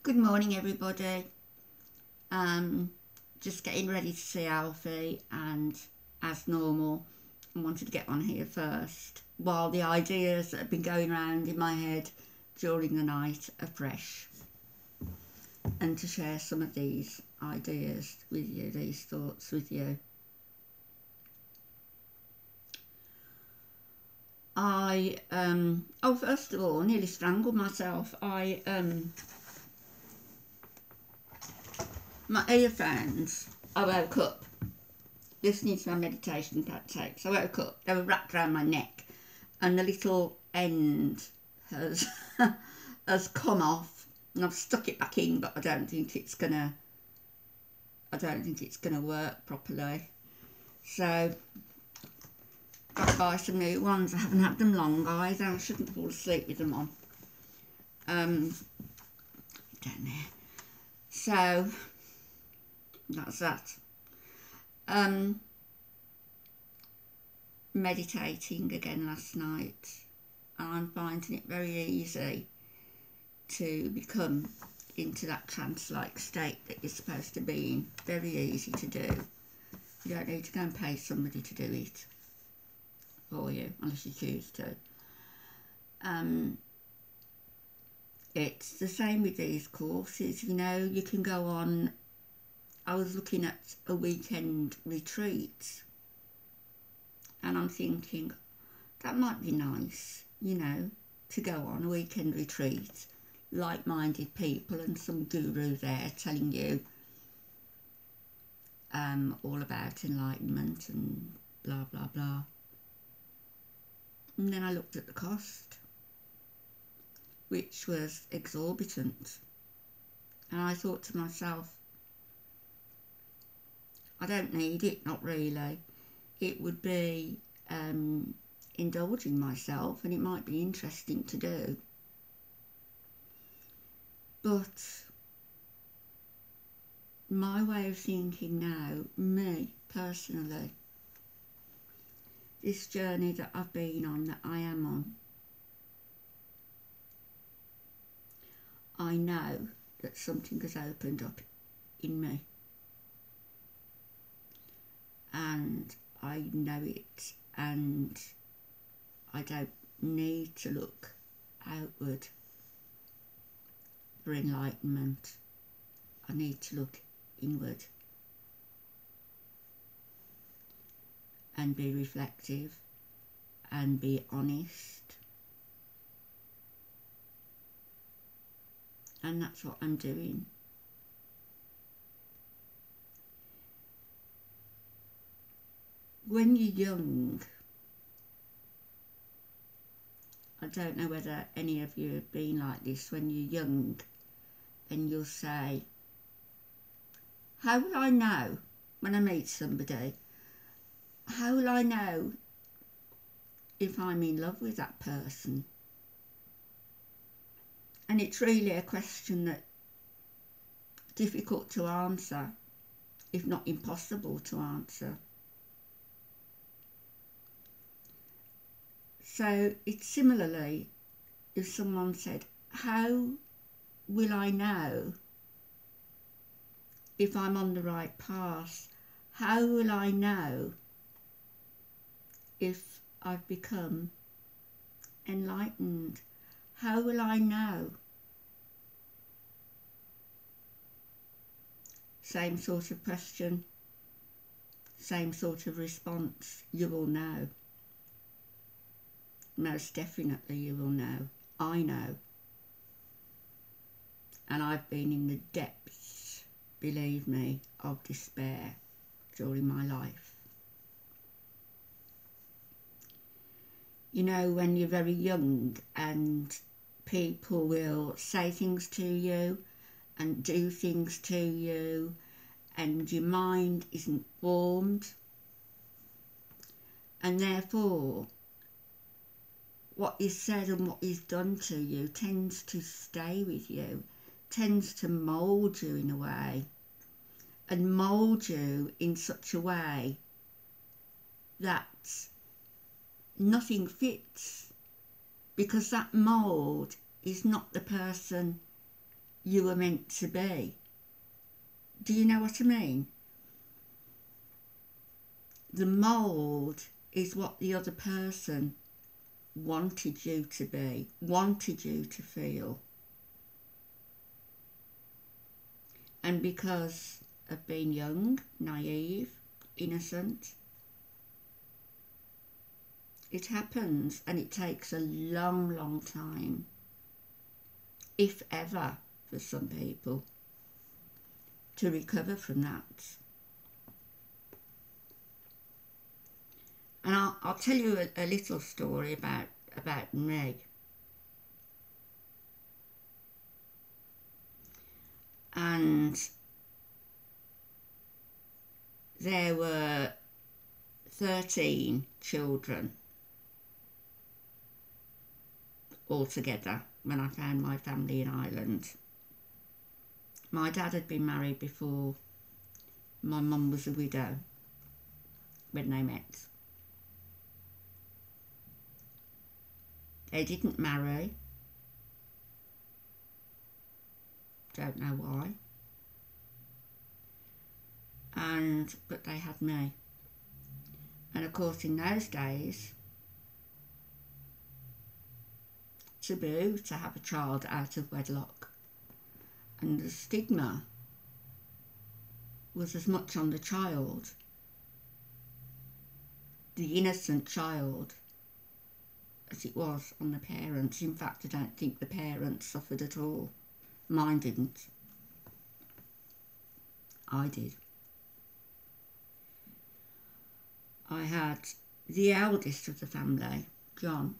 Good morning, everybody. Just getting ready to see Alfie, and as normal, I wanted to get on here first while the ideas that have been going around in my head during the night are fresh, and to share some of these ideas with you, these thoughts with you. First of all, nearly strangled myself. My earphones, I woke up listening to my meditation tapes. I woke up, they were wrapped around my neck, and the little end has has come off, and I've stuck it back in, but I don't think it's gonna work properly. So got to buy some new ones. I haven't had them long, guys. I shouldn't fall asleep with them on. Down there. So that's that. Meditating again last night, and I'm finding it very easy to become into that trance-like state that you're supposed to be in. Very easy to do. You don't need to go and pay somebody to do it for you, unless you choose to. It's the same with these courses. You know, you can go on. I was looking at a weekend retreat, and I'm thinking that might be nice, you know, to go on a weekend retreat, like-minded people and some guru there telling you all about enlightenment and blah blah blah. And then I looked at the cost, which was exorbitant, and I thought to myself, I don't need it, not really. It would be indulging myself, and it might be interesting to do. But my way of thinking now, me personally, this journey that I've been on, that I am on, I know that something has opened up in me. And I know it, and I don't need to look outward for enlightenment. I need to look inward and be reflective and be honest. And that's what I'm doing. When you're young, I don't know whether any of you have been like this, when you're young and you'll say, how will I know when I meet somebody? How will I know if I'm in love with that person? And it's really a question that's difficult to answer, if not impossible to answer. So it's similarly, if someone said, how will I know if I'm on the right path? How will I know if I've become enlightened? How will I know? Same sort of question, same sort of response. You will know. Most definitely you will know. I know. And I've been in the depths, believe me, of despair during my life. You know, when you're very young and people will say things to you and do things to you, and your mind isn't formed, and therefore what is said and what is done to you tends to stay with you, tends to mould you in a way, and mould you in such a way that nothing fits, because that mould is not the person you were meant to be. Do you know what I mean? The mould is what the other person wanted you to be, wanted you to feel. And because of being young, naive, innocent, it happens, and it takes a long, long time, if ever, for some people to recover from that. And I'll tell you a little story about me. And there were 13 children altogether when I found my family in Ireland. My dad had been married before. My mum was a widow when they met. They didn't marry. Don't know why. But they had me. And of course, in those days, taboo to have a child out of wedlock. And the stigma was as much on the child, the innocent child, as it was on the parents. In fact, I don't think the parents suffered at all. Mine didn't. I did. I had the eldest of the family, John.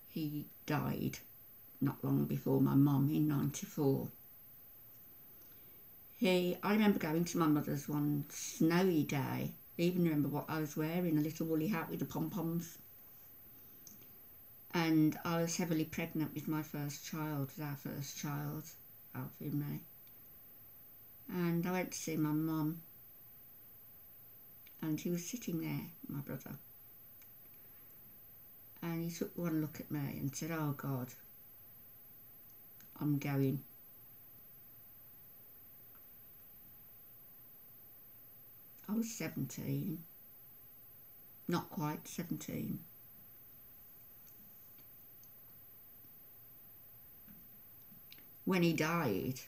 He died not long before my mum in 94. I remember going to my mother's one snowy day. I even remember what I was wearing, a little woolly hat with the pom-poms. And I was heavily pregnant with my first child, with our first child, Alfie and me. And I went to see my mum. And he was sitting there, my brother. And he took one look at me and said, "Oh God, I'm going." I was 17, not quite 17. When he died,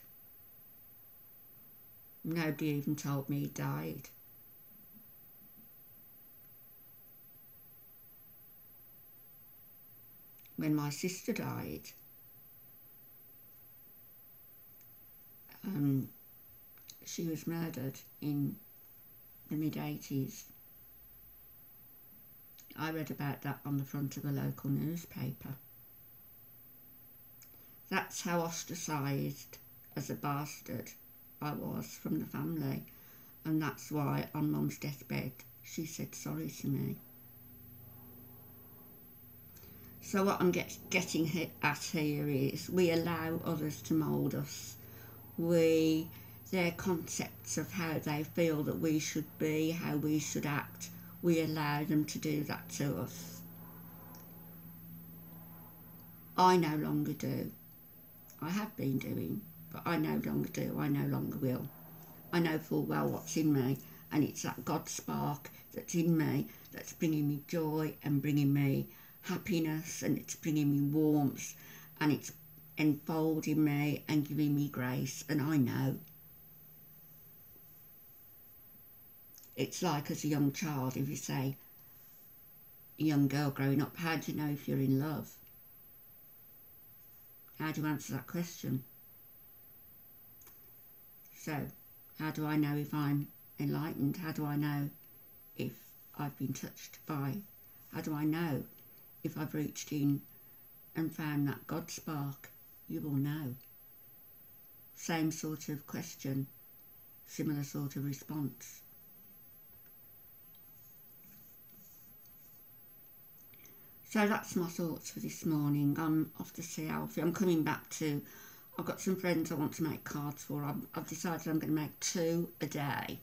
nobody even told me he died. When my sister died, she was murdered in the mid-80s. I read about that on the front of a local newspaper. That's how ostracised as a bastard I was from the family, and that's why on Mum's deathbed she said sorry to me. So what I'm getting at here is we allow others to mould us. Their concepts of how they feel that we should be, how we should act, we allow them to do that to us. I no longer do. I have been doing, but I no longer do. I no longer will. I know full well what's in me, and it's that God spark that's in me that's bringing me joy and bringing me happiness, and it's bringing me warmth, and it's enfolding me and giving me grace. And I know. It's like as a young child, if you say, a young girl growing up, how do you know if you're in love? How do you answer that question? So, how do I know if I'm enlightened? How do I know if I've been touched by? How do I know if I've reached in and found that God spark? You will know. Same sort of question, similar sort of response. So that's my thoughts for this morning. I'm off to see Alfie. I'm coming back to, I've got some friends I want to make cards for. I've decided I'm going to make 2 a day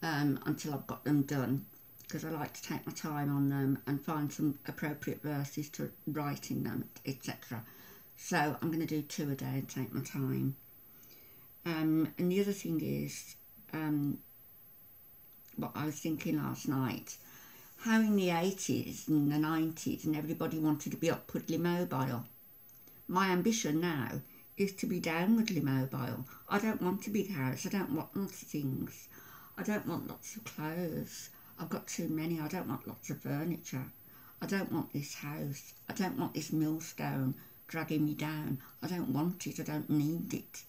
until I've got them done, because I like to take my time on them and find some appropriate verses to write in them, etc. So I'm going to do 2 a day and take my time. And the other thing is, what I was thinking last night, how in the 80s and the 90s and everybody wanted to be upwardly mobile. My ambition now is to be downwardly mobile. I don't want a big house. I don't want lots of things. I don't want lots of clothes. I've got too many. I don't want lots of furniture. I don't want this house. I don't want this millstone dragging me down. I don't want it. I don't need it.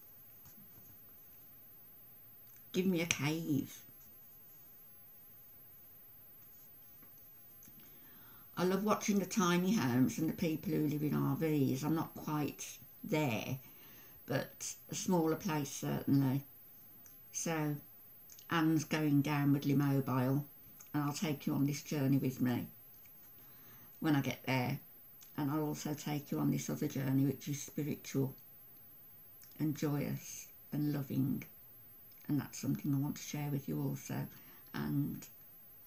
Give me a cave. I love watching the tiny homes and the people who live in RVs. I'm not quite there, but a smaller place certainly. So Anne's going downwardly mobile, and I'll take you on this journey with me when I get there. And I'll also take you on this other journey, which is spiritual and joyous and loving. And that's something I want to share with you also. And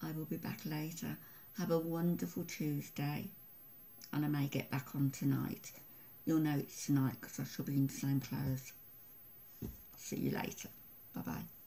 I will be back later. Have a wonderful Tuesday. And I may get back on tonight. You'll know it's tonight because I shall be in the same clothes. See you later. Bye-bye.